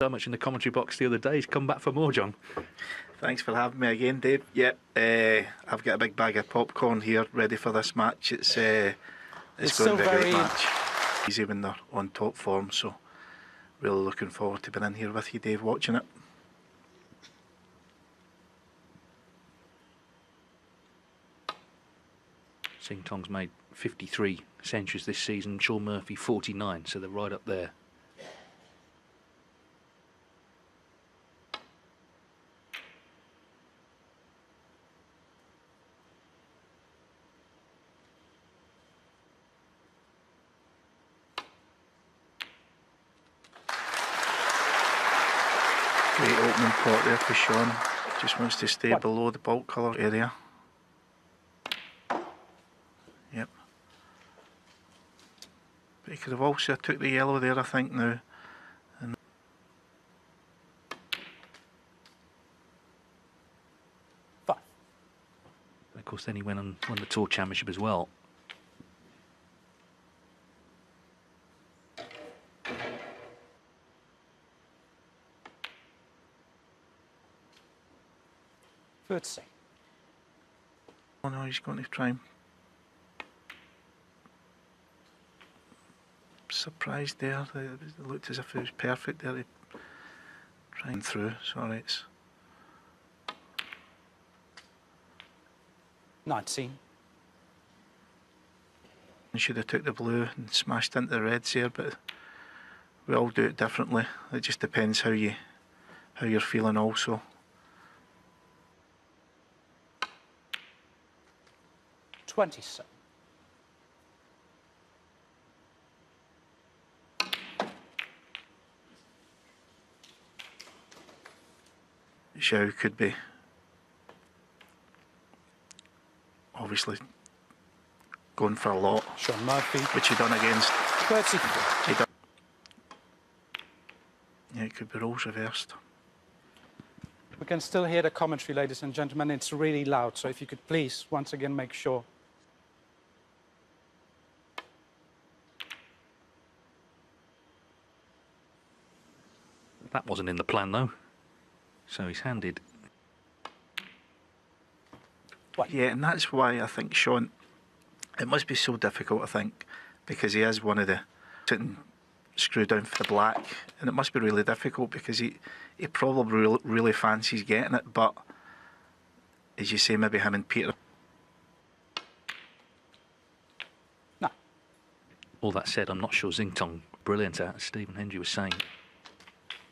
So much in the commentary box the other day. He's come back for more, John. Thanks for having me again, Dave. Yeah, I've got a big bag of popcorn here ready for this match. It's going to be a great match. Easy when they're on top form, so really looking forward to being in here with you, Dave, watching it. Xintong's made 53 centuries this season, Shaun Murphy 49, so they're right up there. Great opening pot there for Shaun. Just wants to stay below the bulk colour area. Yep. But he could have also took the yellow there, I think, now. And of course, then he went and won the Tour Championship as well. Let's see. Oh no, he's going to try and... Surprised there. It looked as if it was perfect there. Trying through. Sorry, it's... 19. He should have took the blue and smashed into the reds here, but we all do it differently. It just depends how you're feeling also. 27. Zhao could be obviously going for a lot. Shaun Murphy. Which he done against. 34. Yeah, it could be roles reversed. We can still hear the commentary, ladies and gentlemen. It's really loud, so if you could please once again make sure. That wasn't in the plan though, so he's handed. Yeah, and that's why I think Shaun, it must be so difficult, I think, because he is one of the sitting screw down for the black, and it must be really difficult because he probably really fancies getting it, but as you say, maybe him and Peter. No. All that said, I'm not sure Xintong brilliant at, as Stephen Hendry was saying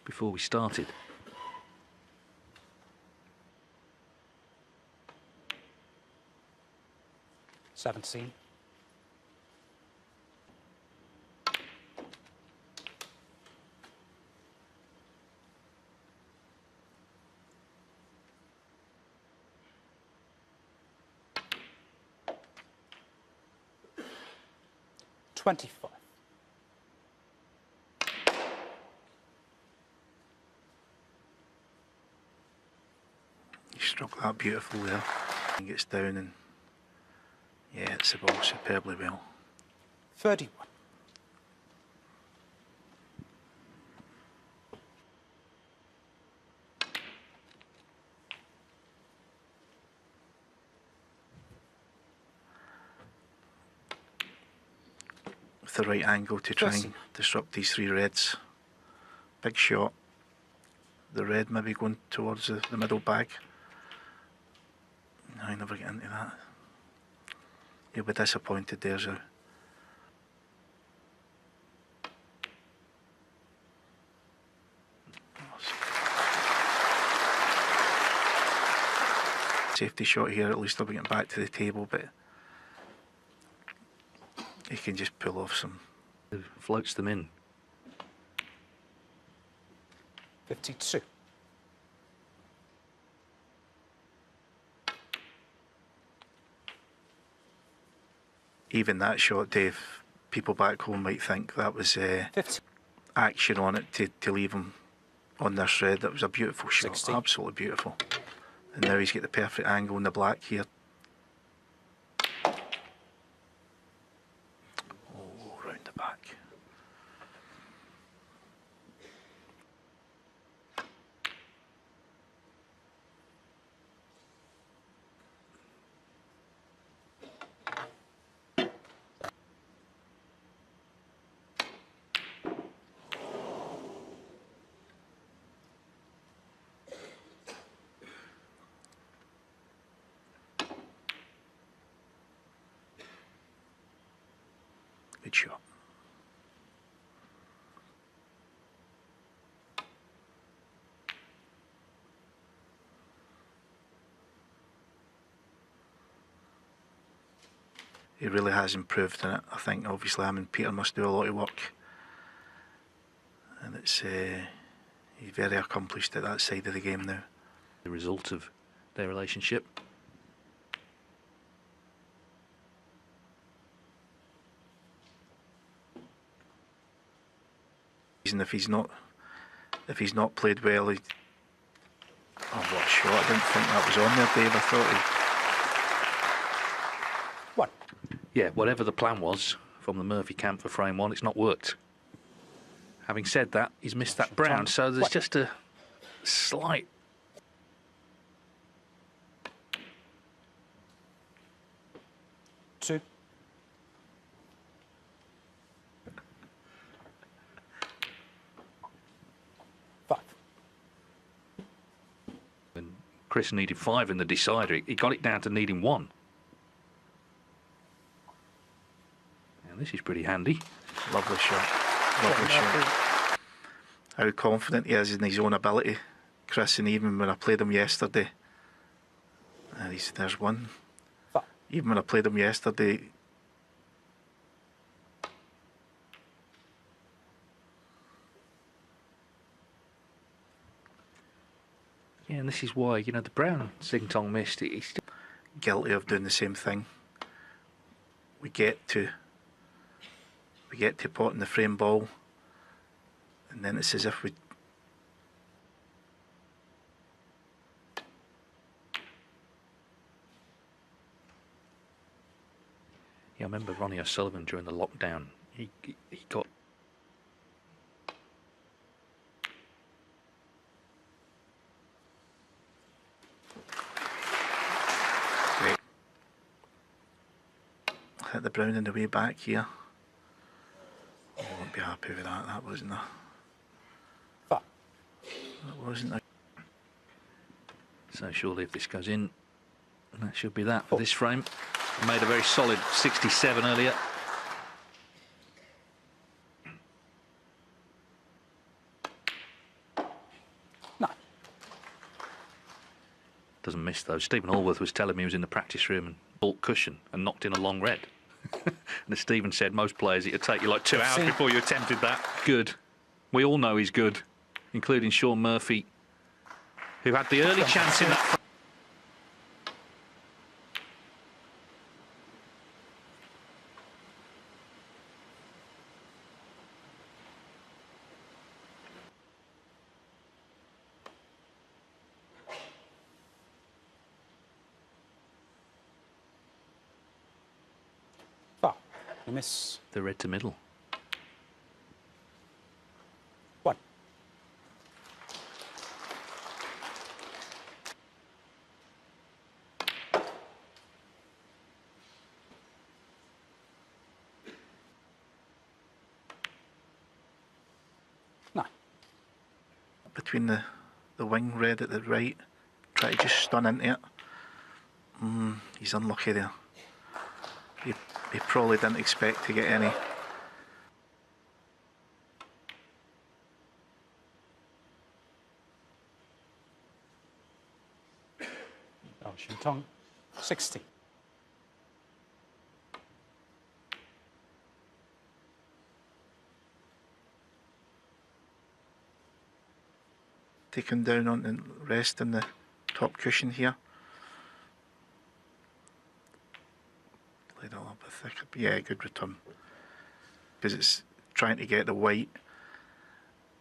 before we started. Seventeen. $25. He struck that beautiful there. He gets down and yeah, it's the ball superbly well. 31. With the right angle to try and disrupt these three reds. Big shot. The red maybe going towards the middle bag. No, I never get into that. You'll be disappointed there, Zhao. Safety shot here, at least they'll be getting back to the table, but he can just pull off some. Floats them in. 52. Even that shot, Dave, people back home might think that was action on it to leave him on this red. That was a beautiful shot, 60. Absolutely beautiful. And now he's got the perfect angle in the black here. Oh, round the back. Good shot. He really has improved in it. I think obviously him and Peter must do a lot of work. And it's he's very accomplished at that side of the game now. The result of their relationship. And if he's not played well, he... Oh, what a shot. I didn't think that was on there, Dave. I thought he... What? Yeah, whatever the plan was from the Murphy camp for frame one, it's not worked. Having said that, he's missed that brown, so there's just a slight... Two. Five. When Chris needed 5 in the decider, he got it down to needing 1. And this is pretty handy. Lovely shot. Lovely shot. How confident he is in his own ability, Chris, and even when I played him yesterday, there's one. Even when I played him yesterday, yeah, and this is why, you know, the brown Xintong missed it. He's still guilty of doing the same thing. We get to potting the frame ball, and then it's as if we... Yeah, I remember Ronnie O'Sullivan during the lockdown. He got... Great. Hit the brown on the way back here. I won't be happy with that. That wasn't a... Five. That wasn't a... So surely if this goes in, that should be that for this frame. Made a very solid 67 earlier. No. Doesn't miss though. Stephen Allworth was telling me he was in the practice room and bought cushion and knocked in a long red. And as Stephen said, most players, it'd take you like 2 hours before you attempted that. Good. We all know he's good, including Shaun Murphy, who had the early chance in that. Five. You miss. The red to middle. One. No. Between the wing red at the right, try to just stun into it. He's unlucky there. He probably didn't expect to get any. Zhao Xintong, 60. Take him down on and rest in the top cushion here. Played a little bit thicker. Yeah, good return. Because it's trying to get the white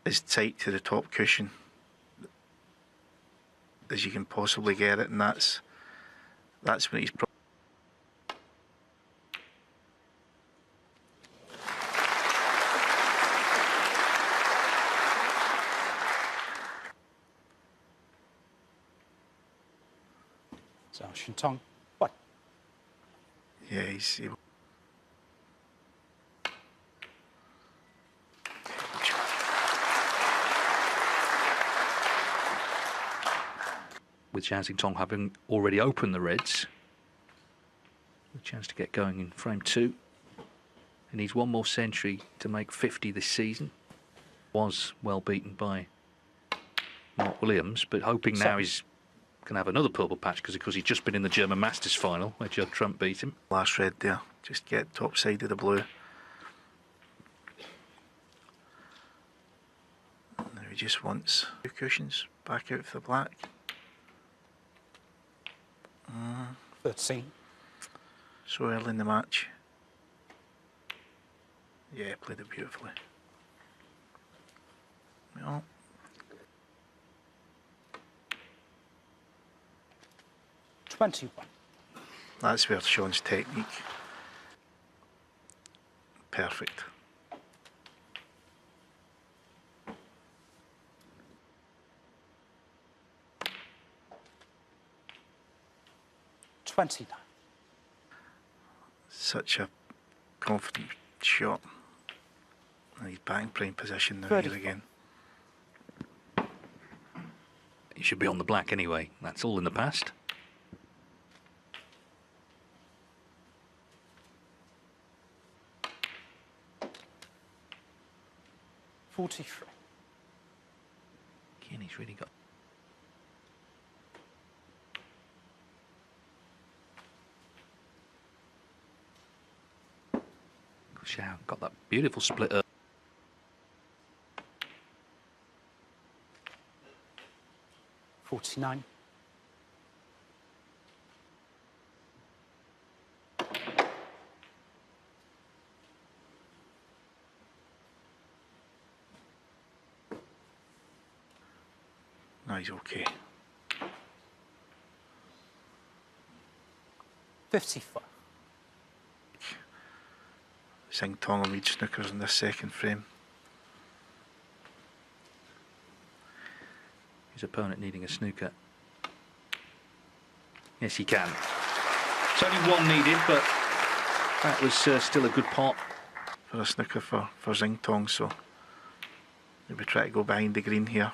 as tight to the top cushion as you can possibly get it, and that's when he's Zhao Xintong, what? yeah, he's with Zhao Xintong having already opened the reds. A chance to get going in frame 2. He needs one more century to make 50 this season. Was well beaten by Mark Williams, but hoping now he's going to have another purple patch because he's just been in the German Masters final where Judd Trump beat him. Last red there, just get top side of the blue. Now he just wants 2 cushions back out for the black. 13. So early in the match. Yeah, played it beautifully. No. 21. That's where Shaun's technique. Perfect. Such a confident shot. And he's back in prime position now here again. He should be on the black anyway. That's all in the past. $43. Again, he's really got... Shaun got that beautiful split up. $49. No, he's okay. 54. Xintong will lead snookers in this second frame. His opponent needing a snooker. Yes, he can. It's only one needed, but that was still a good pot. For a snooker for Xintong, so he'll be trying to go behind the green here.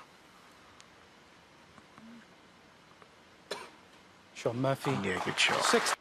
Shaun Murphy. Yeah, good shot. 6.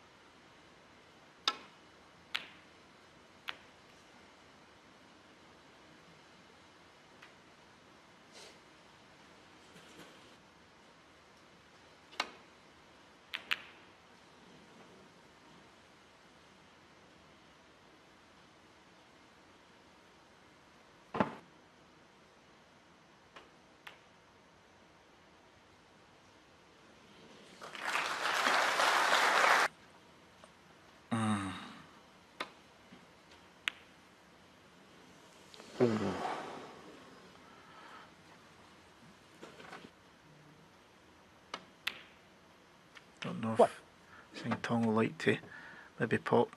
Don't know What? if Xintong will like to maybe pop.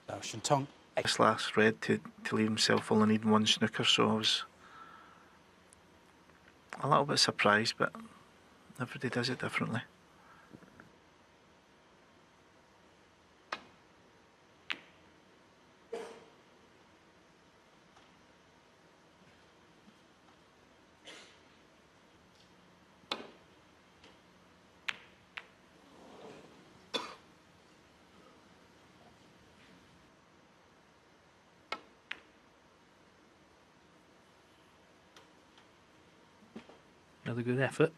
Zhao Xintong. 8. This last red to leave himself only needing 1 snooker, so I was a little bit surprised, but everybody does it differently. Another good effort.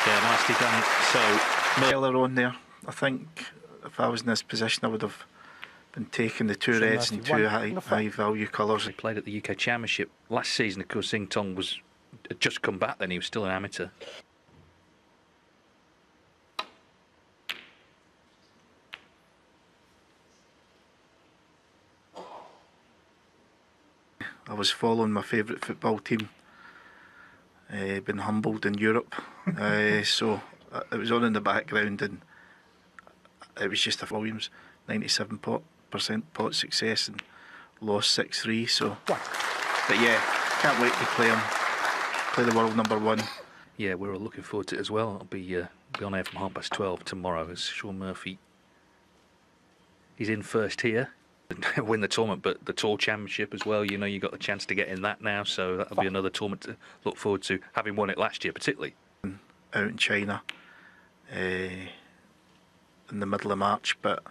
Yeah, nicely done. So, Miller on there. I think if I was in this position, I would have been taking the 2 Shaun reds and Murphy 2 won. high value colours. he played at the UK Championship last season. Of course, Xintong had just come back then. He was still an amateur. I was following my favourite football team, been humbled in Europe, so it was on in the background, and it was just a Williams 97% pot success and lost 6-3. So, but yeah, can't wait to play the world number one. Yeah, we're all looking forward to it as well. I'll be on air from 12:30 tomorrow as Shaun Murphy. He's in first here, win the tournament, but the Tour Championship as well. You know, you got the chance to get in that now, so that'll be another tournament to look forward to, having won it last year particularly. Out in China in the middle of March, but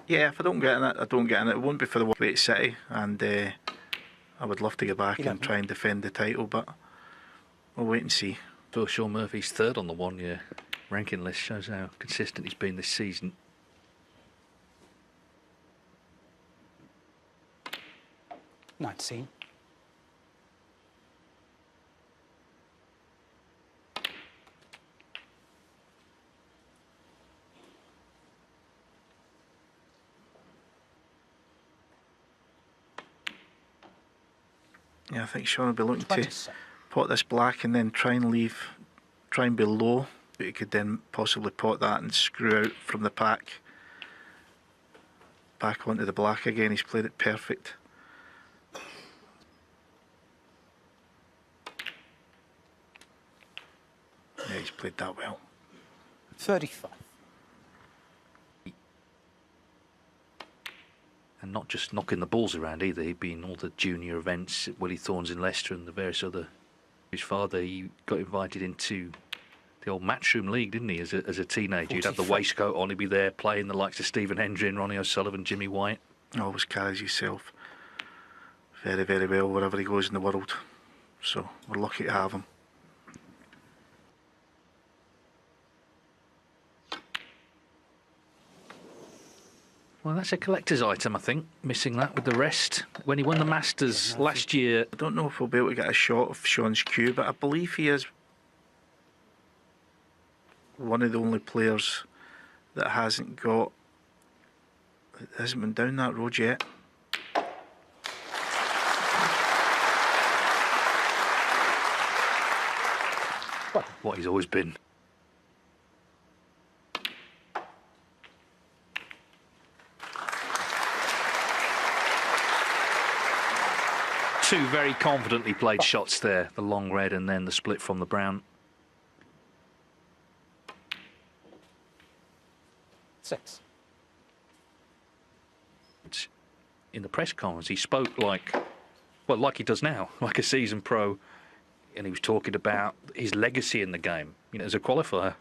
yeah, if I don't get in it, I don't get in it. It won't be for the great city, and I would love to get back and try and defend the title, but we'll wait and see. So Shaun Murphy's third on the one-year ranking list, shows how consistent he's been this season. Nineteen. Yeah, I think Shaun will be looking to pot this black and then try and be low, but he could then possibly pot that and screw out from the pack back onto the black again. He's played it perfect. Yeah, he's played that well. 35. And not just knocking the balls around either. He'd been all the junior events at Willie Thorne's in Leicester and the various other. His father, he got invited into the old Matchroom League, didn't he? As a teenager, you'd have the waistcoat on. He'd be there playing the likes of Stephen Hendry and Ronnie O'Sullivan, Jimmy White. Always carries himself very, very well wherever he goes in the world. So we're lucky to have him. Well, that's a collector's item, I think, missing that with the rest. When he won the Masters last year... I don't know if we'll be able to get a shot of Shaun's cue, but I believe he is one of the only players that hasn't been down that road yet. What he's always been. Two very confidently played shots there, the long red and then the split from the brown. 6. In the press conference, he spoke like he does now, like a seasoned pro, and he was talking about his legacy in the game, you know, as a qualifier.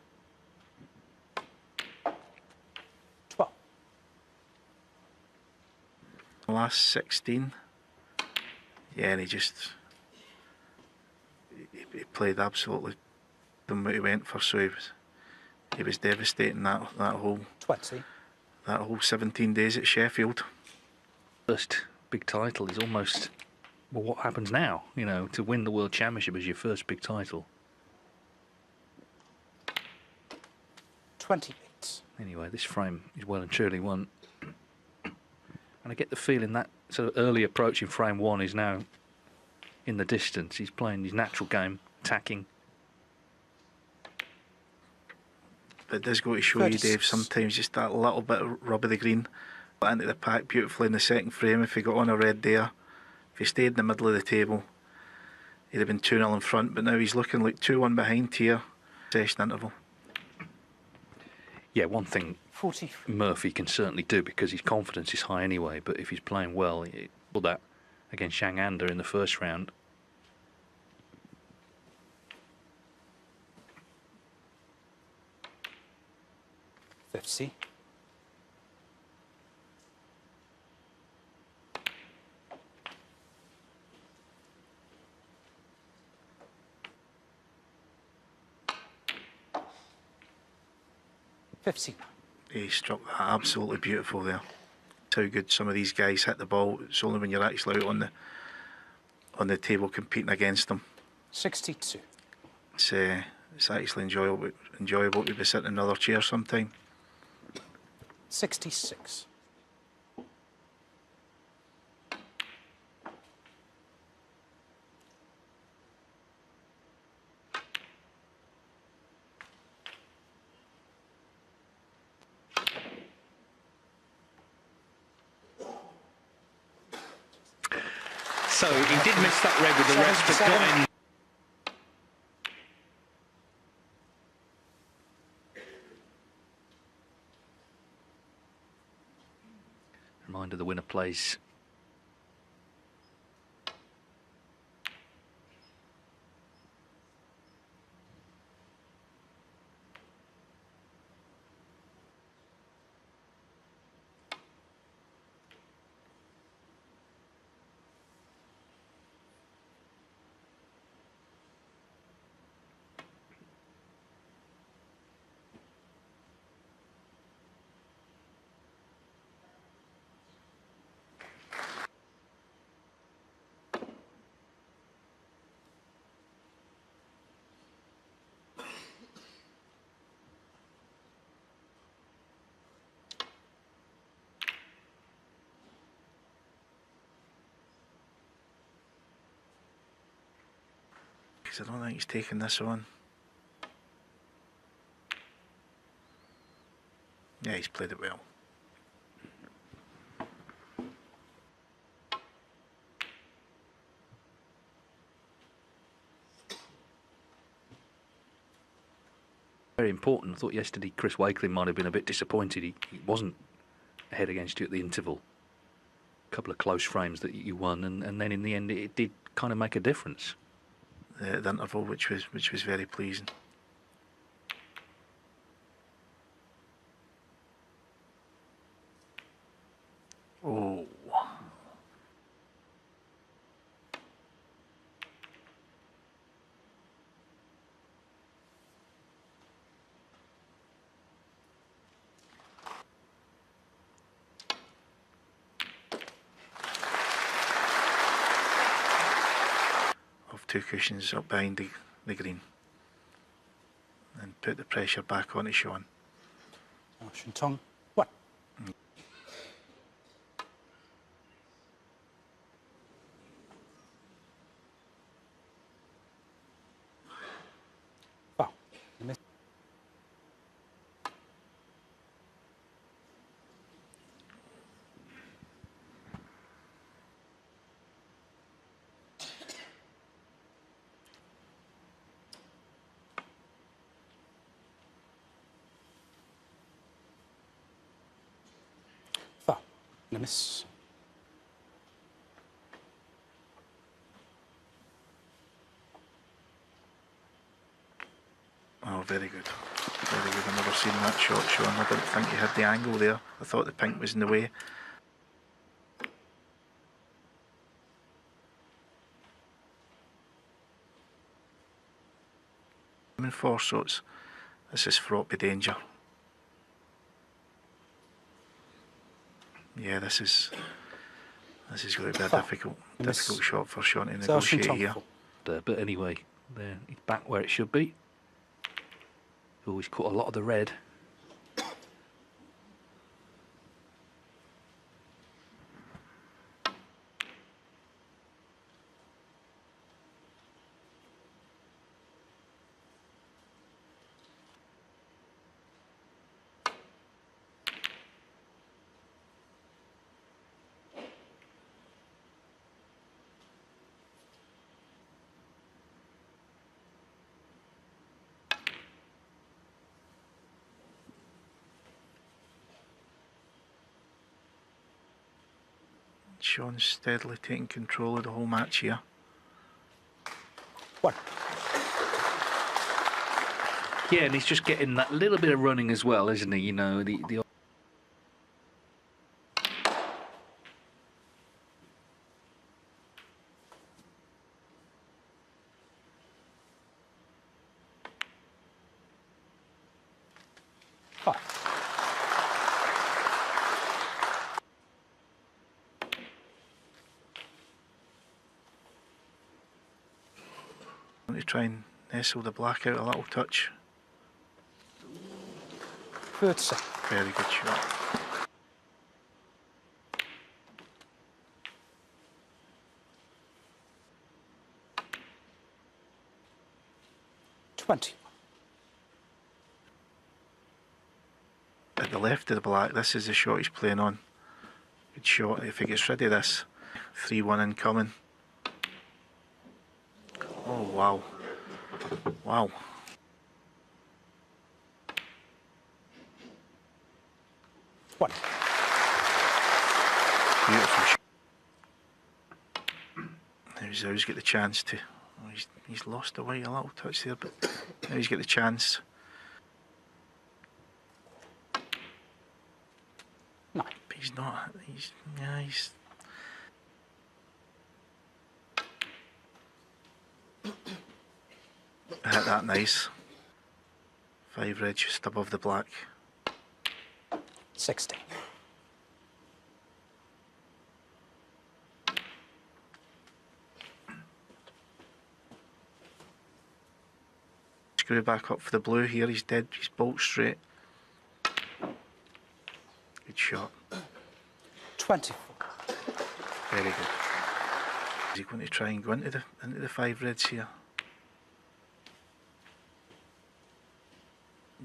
12. Last 16. Yeah, and he played absolutely than what he went for, so he was devastating that whole 20. That whole 17 days at Sheffield. First big title is almost, well, what happens now? You know, to win the World Championship as your first big title. 28. Anyway, this frame is well and truly won. And I get the feeling that sort of early approach in frame one is now in the distance. He's playing his natural game, attacking. But it does go to show 36. you, Dave, sometimes just that little bit of rub of the green. Got into the pack beautifully in the second frame. If he got on a red there, if he stayed in the middle of the table, he'd have been 2-0 in front. But now he's looking like 2-1 behind here. Session interval. Yeah, one thing 40. Murphy can certainly do, because his confidence is high anyway, but if he's playing well, he pulled that against Shang Ander in the first round. Fifty. He struck that absolutely beautiful there. How good some of these guys hit the ball. It's only when you're actually out on the table competing against them. 62. It's actually enjoyable to be sitting in another chair sometime. 66. So he did miss that red with the rest, but got in. Reminder the winner plays. I don't think he's taken this on. Yeah, he's played it well. Very important. I thought yesterday Chris Wakeling might have been a bit disappointed. He wasn't ahead against you at the interval. A couple of close frames that you won, and then in the end it did kind of make a difference. The interval, which was very pleasing. Oh. Two cushions up behind the green and put the pressure back onto Shaun. Zhao Xintong, what? Wow. Miss. Oh, very good. Very good. I've never seen that shot, Shaun. I didn't think he had the angle there. I thought the pink was in the way. In four, so this is fraught with danger. Yeah, this is going to be a difficult shot for Shaun to negotiate here. But anyway, there he's back where it should be. Oh, he's caught a lot of the red. Shaun's steadily taking control of the whole match here. What? Yeah, and he's just getting that little bit of running as well, isn't he? You know, the To try and nestle the black out a little touch. Good set. Very good shot. At the left of the black, this is the shot he's playing on. Good shot. If he gets rid of this, 3-1 incoming. Oh, wow. Wow. One. Beautiful shot. Now Zhao's got the chance to... Oh, he's lost away a little touch there, but now he's got the chance. No. But he's not... He's... Yeah, he's... Hit that nice. 5 red just above the black. 60. Screw back up for the blue here. He's dead. He's bolt straight. Good shot. 24. Very good. Is he going to try and go into the 5 reds here?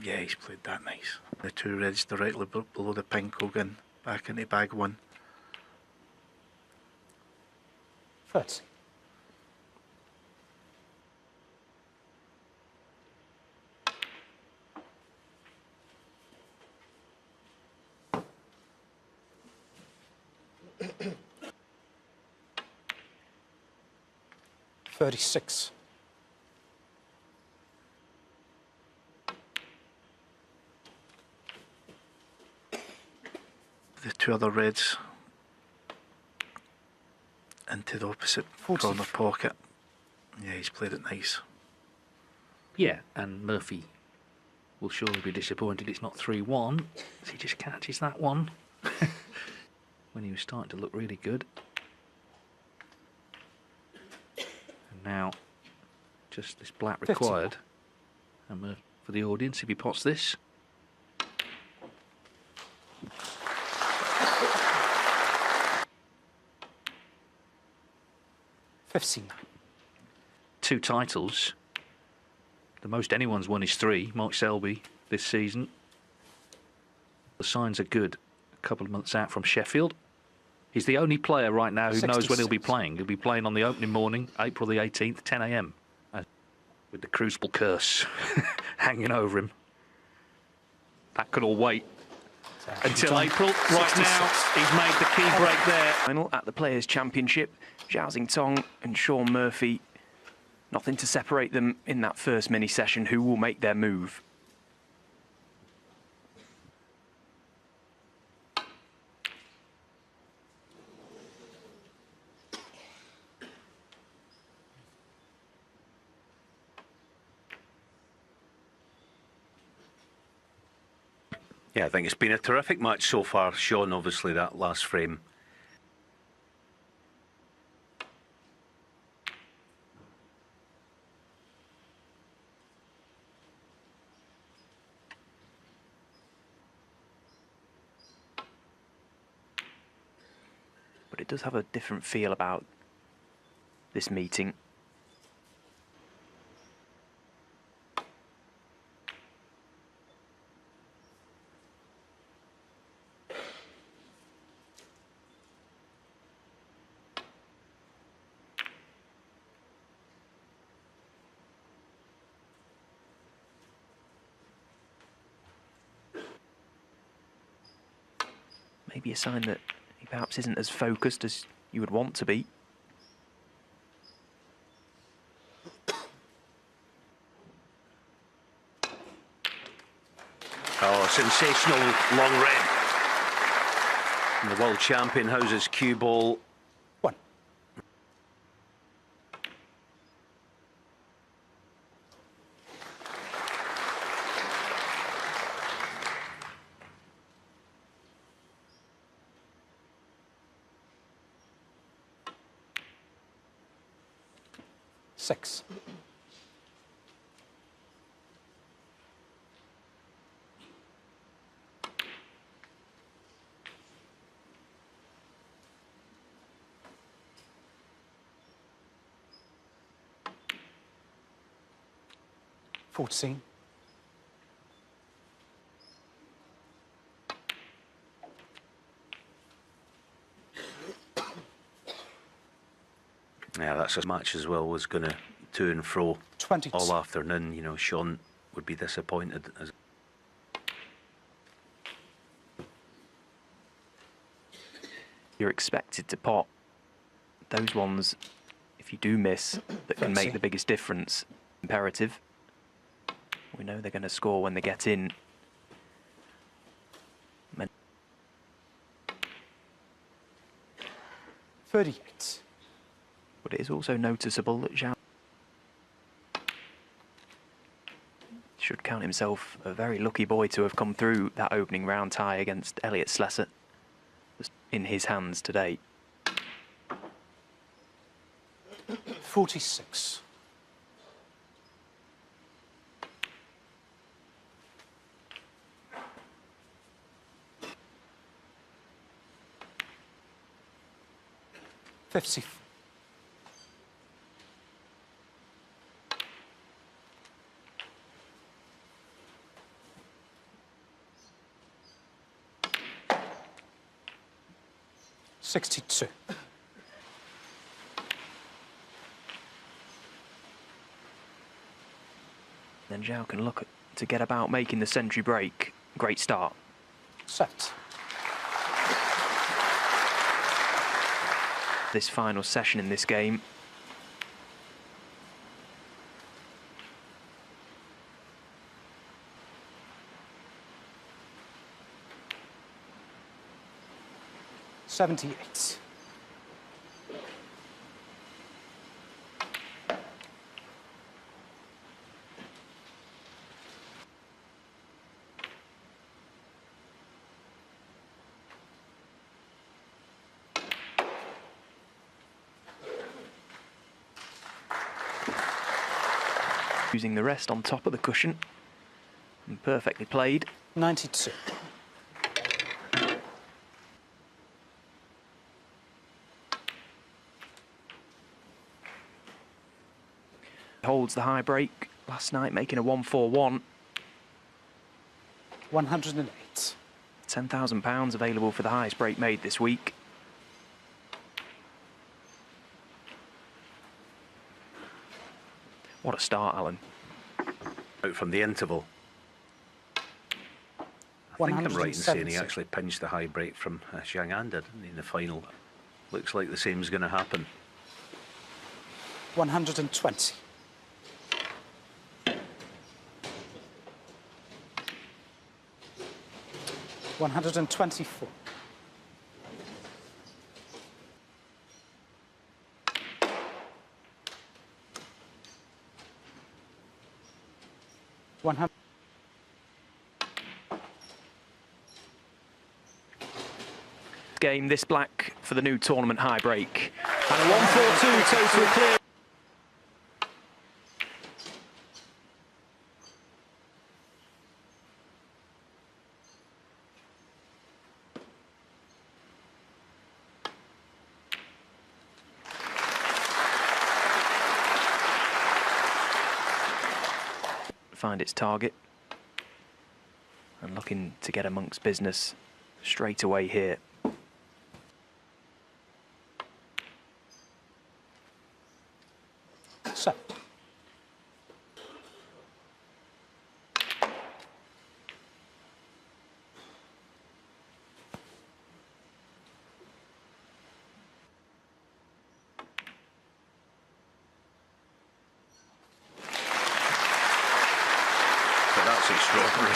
Yeah, he's played that nice. The 2 reds directly below the pink will go back into bag 1. 30. $36. The 2 other reds into the opposite corner pocket. Yeah, he's played it nice. Yeah, and Murphy will surely be disappointed it's not 3-1 as he just catches that one when he was starting to look really good. And now just this black required. And for the audience, if he pots this. $15. 2 titles. The most anyone's won is 3, Mark Selby this season. The signs are good. A couple of months out from Sheffield. He's the only player right now who 66. knows when he'll be playing. He'll be playing on the opening morning, April the 18th, 10 a.m. With the Crucible curse hanging over him. That could all wait until April. Right now, he's made the key break there. Final at the Players' Championship, Zhao Xintong and Shaun Murphy. Nothing to separate them in that first mini-session. Who will make their move? Yeah, I think it's been a terrific match so far. Shaun, obviously, that last frame. But it does have a different feel about this meeting. Maybe a sign that he perhaps isn't as focused as you would want to be. Oh, sensational long red. And the world champion houses cue ball. 1. $6. $14. Yeah, that's a match as well was going to to and fro 22. all afternoon. You know, Shaun would be disappointed. You're expected to pot those ones, if you do miss, that can make the biggest difference. Imperative. We know they're going to score when they get in. 38. But it is also noticeable that Zhao should count himself a very lucky boy to have come through that opening round tie against Elliot Slessor. In his hands today. 46. $50. 62. Then Zhao can look to get about making the century break. Great start. Set. This final session in this game. $78. Using the rest on top of the cushion. And perfectly played. 92. Holds the high break last night, making a 1-4-1. 108. £10,000 available for the highest break made this week. What a start, Alan. Out from the interval. I think I'm right in saying he actually pinched the high break from Zhang An, didn't he, in the final. Looks like the same's going to happen. 120. $124. Game this black for the new tournament high break. And a 1-4-2 total clear. Find its target and looking to get amongst business straight away here. So. That's extraordinary.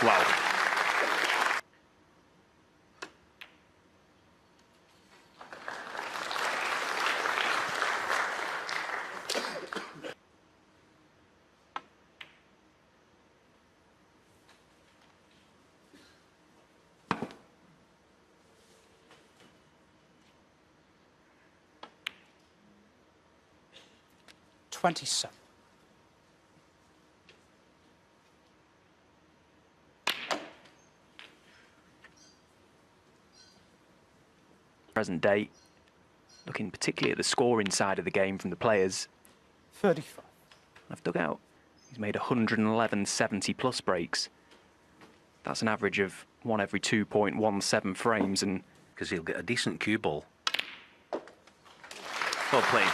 Wow. $27. Present day, looking particularly at the scoring side of the game from the players. 35. I've dug out. He's made 111 70-plus breaks. That's an average of one every 2.17 frames, and because he'll get a decent cue ball. Well played.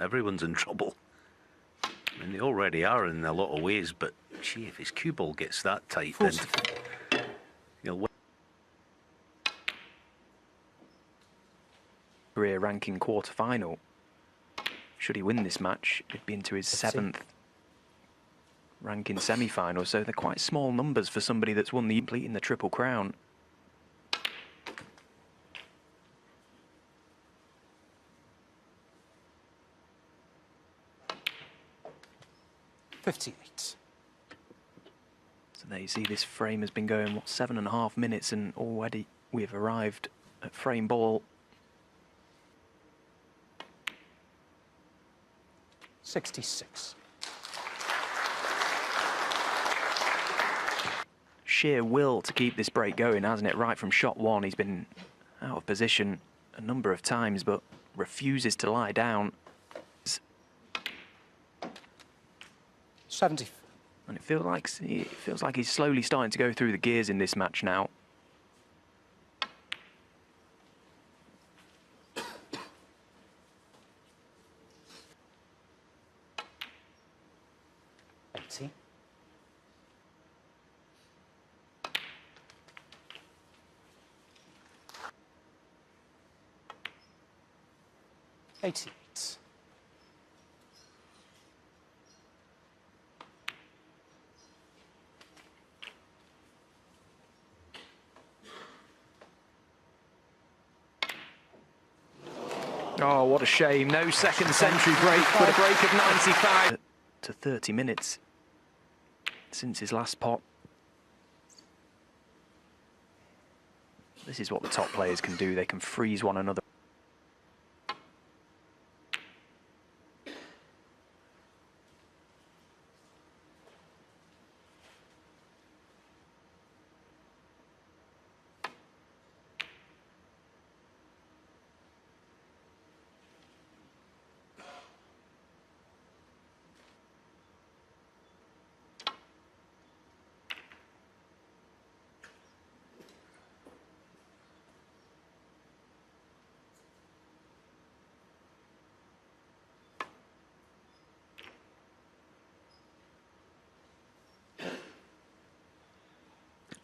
Everyone's in trouble. I mean, they already are in a lot of ways, but gee, if his cue ball gets that tight, then he'll win. career ranking quarter-final. Should he win this match, it'd be into his 7th ranking semi-final, so they're quite small numbers for somebody that's won the completing the Triple Crown. So there you see this frame has been going, what, 7.5 minutes, and already we've arrived at frame ball. 66. Sheer will to keep this break going, hasn't it? Right from shot one, he's been out of position a number of times, but refuses to lie down. 70. And it feels like he's slowly starting to go through the gears in this match now. See? 88. Oh, what a shame. No second century break, but a break of 95 to 30 minutes since his last pot. This is what the top players can do. They can freeze one another.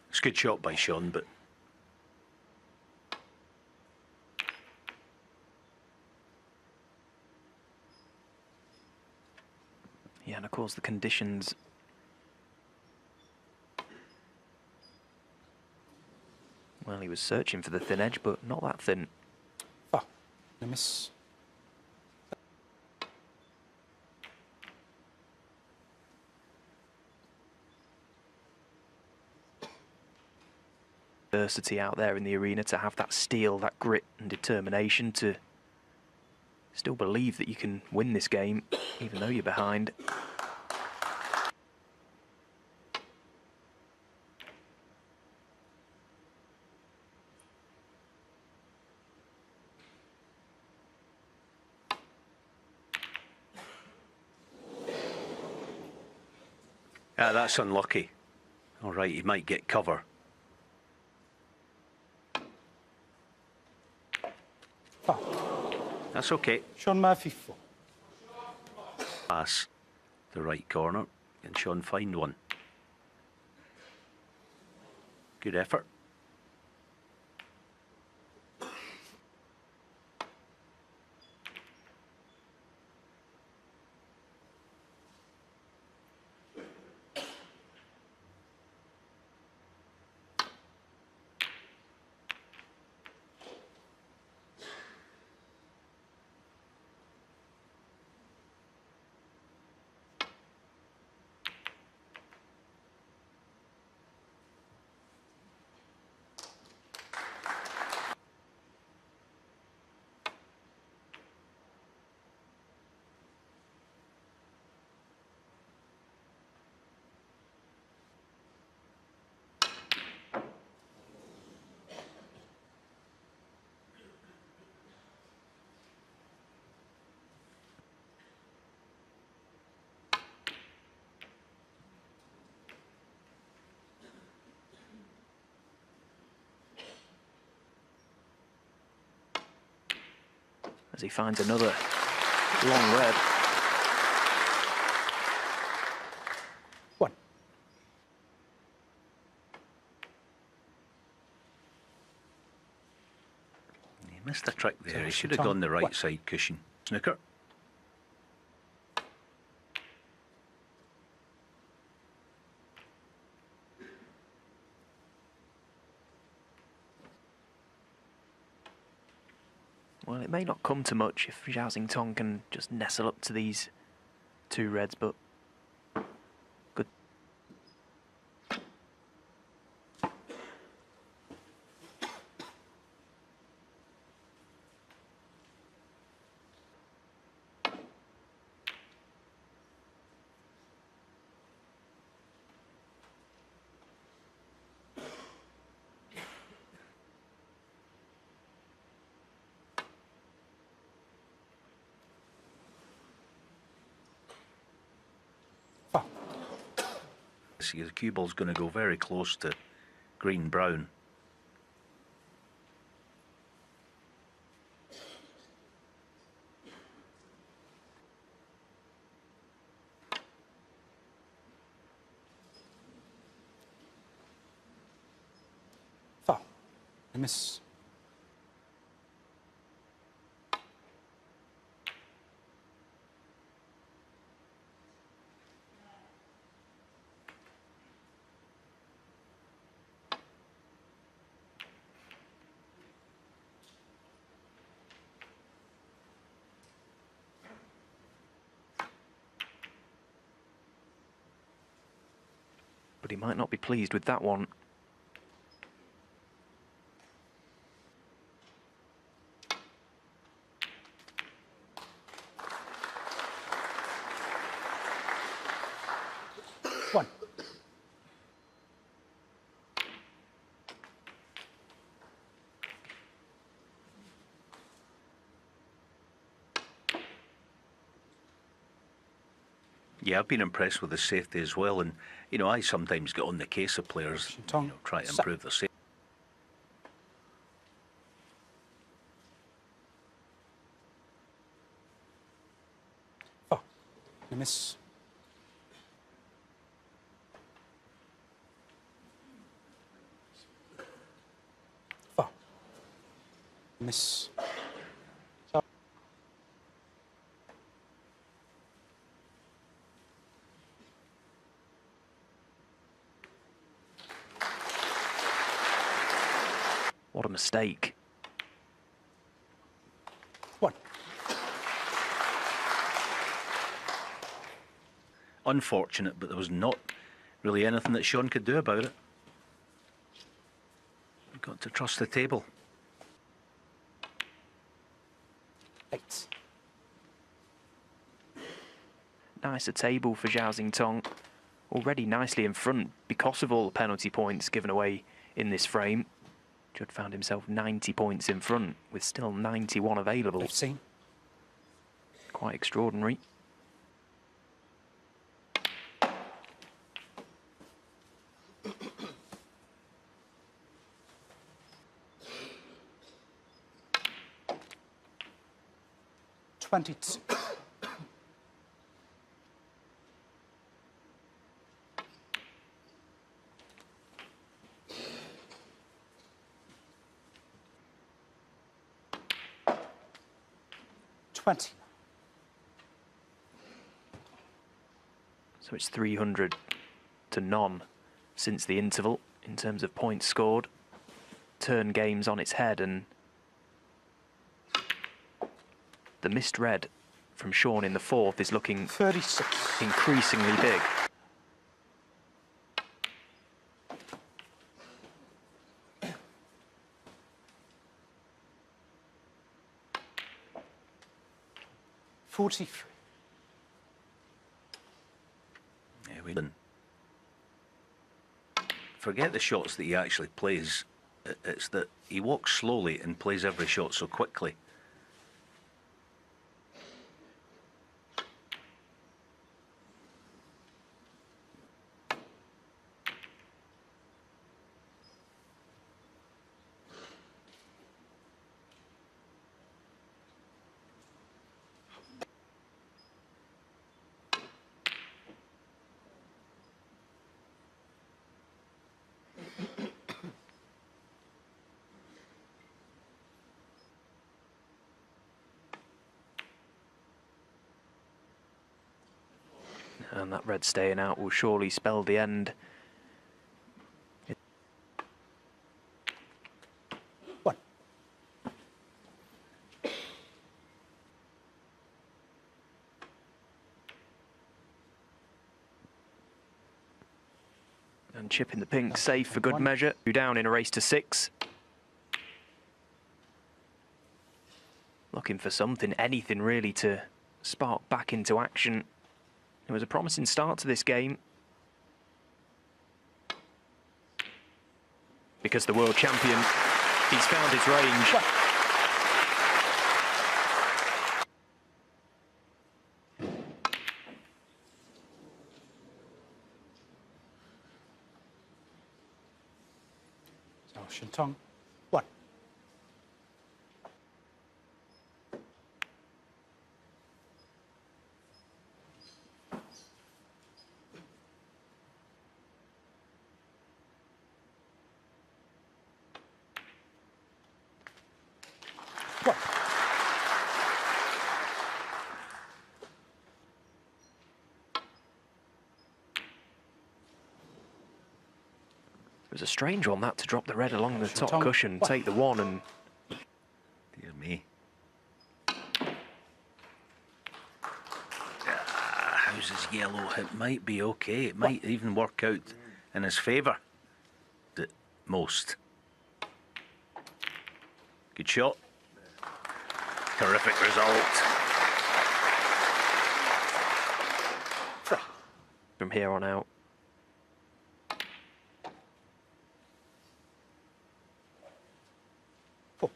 It's a good shot by Shaun, but yeah, and of course the conditions. Well, he was searching for the thin edge, but not that thin. Oh, I miss. Diversity out there in the arena to have that steel, that grit and determination to still believe that you can win this game even though you're behind. ah, that's unlucky. All right, he might get cover. That's okay. Shaun Murphy 4. Pass the right corner. Can Shaun find one? Good effort. as he finds another long red. One. He missed a trick there. Zhao He should have Xintong. gone the right One. side cushion. Snooker. Well, it may not come to much if Zhao Xintong can just nestle up to these two reds, but good. Foul. See, the cue ball's going to go very close to green-brown. Foul. A miss. But he might not be pleased with that one. One. Yeah, I've been impressed with his safety as well, and you know, I sometimes get on the case of players, you know, try to improve their safety. Foul. A miss. Foul. Miss. What a mistake. One. Unfortunate, but there was not really anything that Shaun could do about it. You've got to trust the table. 8. Nicer table for Zhao Xintong. Already nicely in front because of all the penalty points given away in this frame. Judd found himself 90 points in front with still 91 available. 15. Quite extraordinary. Twenty-two. So it's 300 to none since the interval in terms of points scored. Turn games on its head, and the missed red from Shaun in the fourth is looking 36. increasingly big. $43. Yeah, we didn't. Forget the shots that he actually plays. It's that he walks slowly and plays every shot so quickly. And that red staying out will surely spell the end. One. And chipping the pink safe for good measure. Down in a race to 6. Looking for something, anything really, to spark back into action. It was a promising start to this game. Because the world champion, he's found his range. Zhao Xintong, 1. One. It was a strange one, that, to drop the red along the top Xintong, cushion, 1. take the 1 and... Dear me. How's his yellow? It might be okay. It might even work out in his favour. At most. Good shot. Terrific result. From here on out. Four.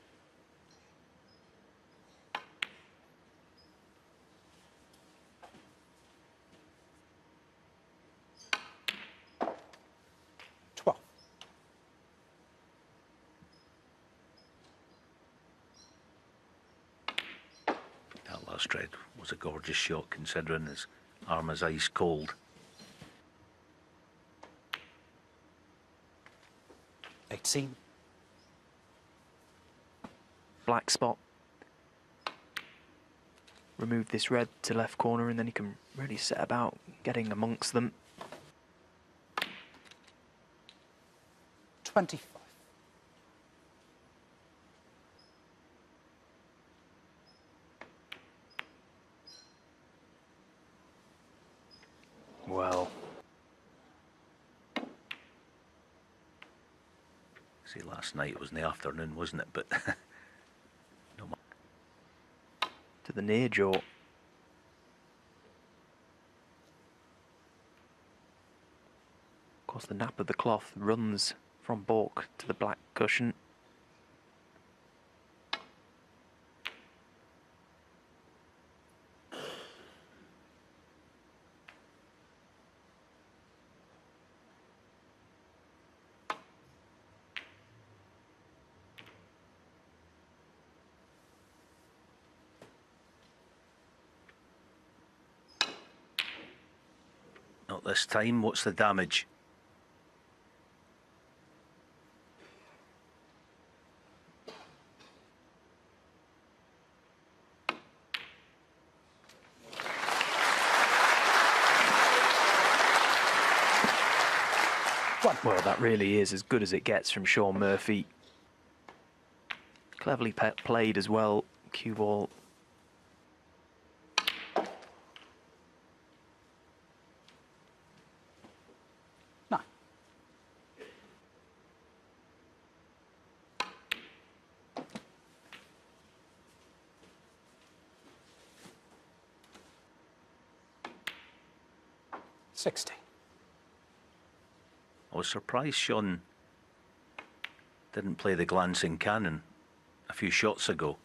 That last red was a gorgeous shot considering his arm is ice cold. 18. Black spot. Remove this red to left corner and then he can really set about getting amongst them. 25. Well, See, last night it was in the afternoon, wasn't it? But no more. to the near jaw. Of course, the nap of the cloth runs from baulk to the black cushion. Not this time. What's the damage? Well, that really is as good as it gets from Shaun Murphy. Cleverly played as well, cue ball. No. $60. I was surprised Shaun didn't play the glancing cannon a few shots ago.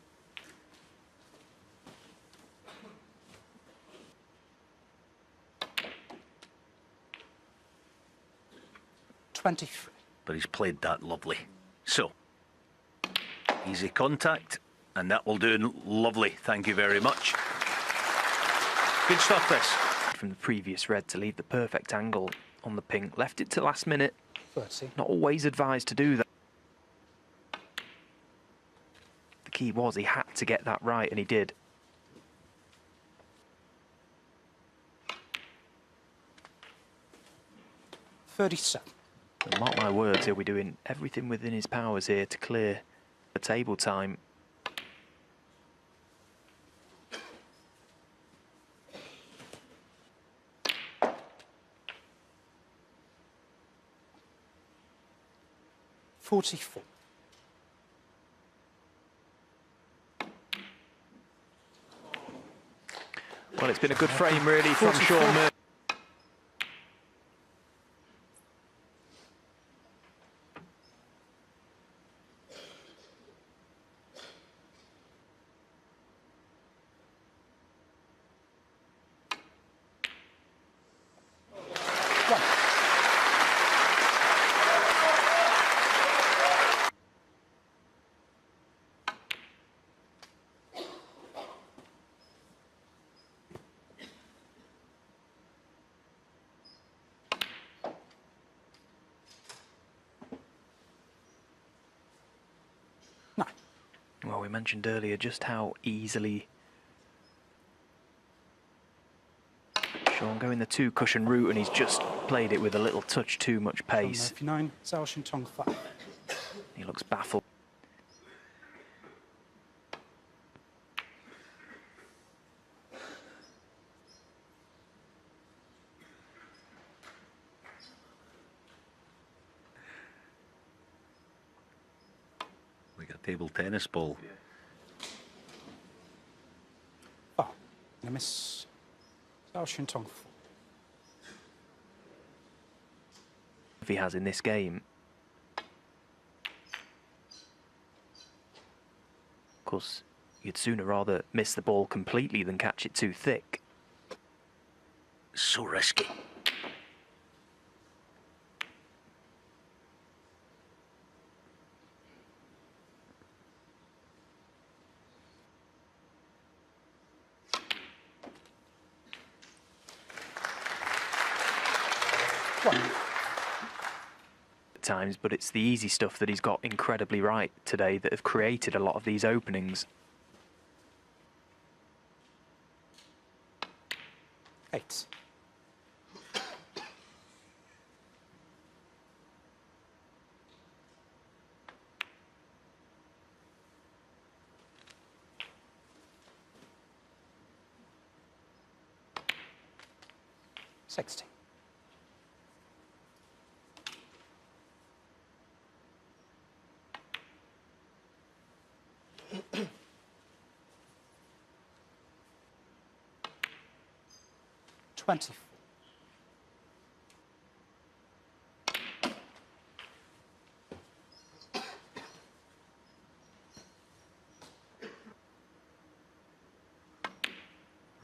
$23. But he's played that lovely. So, easy contact, and that will do lovely. Thank you very much. Good stuff, this. From the previous red to leave the perfect angle on the pink. Left it to last minute. 30. Not always advised to do that. The key was he had to get that right, and he did. 37. And mark my words, he'll be doing everything within his powers here to clear the table time. $44. Well, it's been a good frame, really, from Shaun Murphy. No. Well, we mentioned earlier just how easily Shaun going the two cushion route, and he's just played it with a little touch too much pace. 9, Zhao Xintong 5. He looks baffled. Like a table tennis ball. Oh, and a miss. Zhao Xintong 4. If he has in this game. Of course, you'd sooner rather miss the ball completely than catch it too thick. So risky. At times, but it's the easy stuff that he's got incredibly right today that have created a lot of these openings. 8. $60. $24.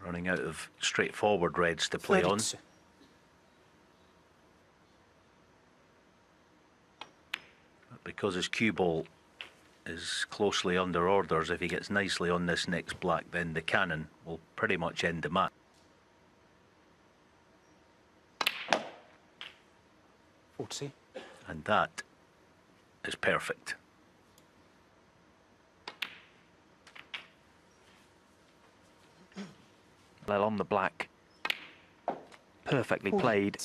Running out of straightforward reds to play on. 32. Because his cue ball is closely under orders, if he gets nicely on this next black, then the cannon will pretty much end the match. 40. And that is perfect. Well, on the black, perfectly played.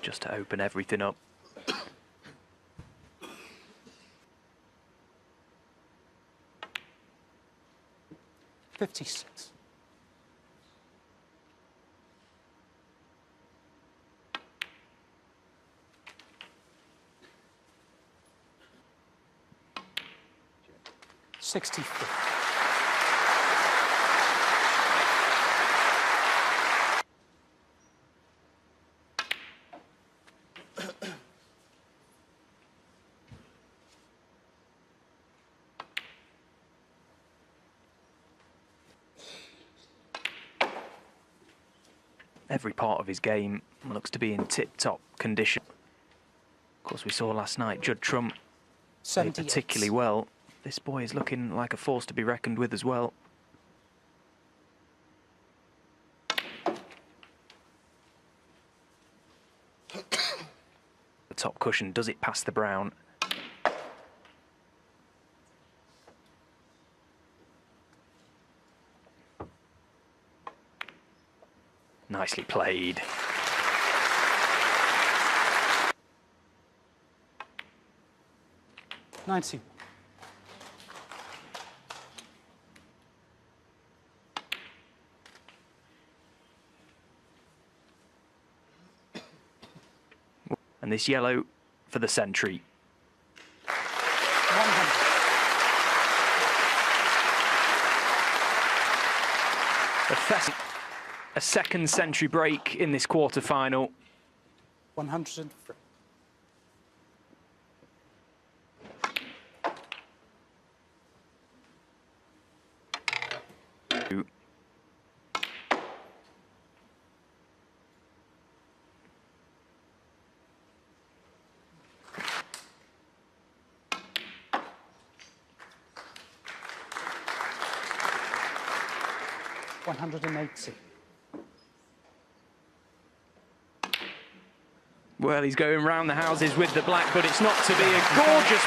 Just to open everything up. $56. $64. Every part of his game looks to be in tip-top condition. Of course, we saw last night Judd Trump played particularly well. This boy is looking like a force to be reckoned with as well. The top cushion, does it pass the brown? Nicely played. $90. And this yellow for the century. 100. A second century break in this quarter-final. 103. $180. Well, he's going round the houses with the black, but it's not to be. A gorgeous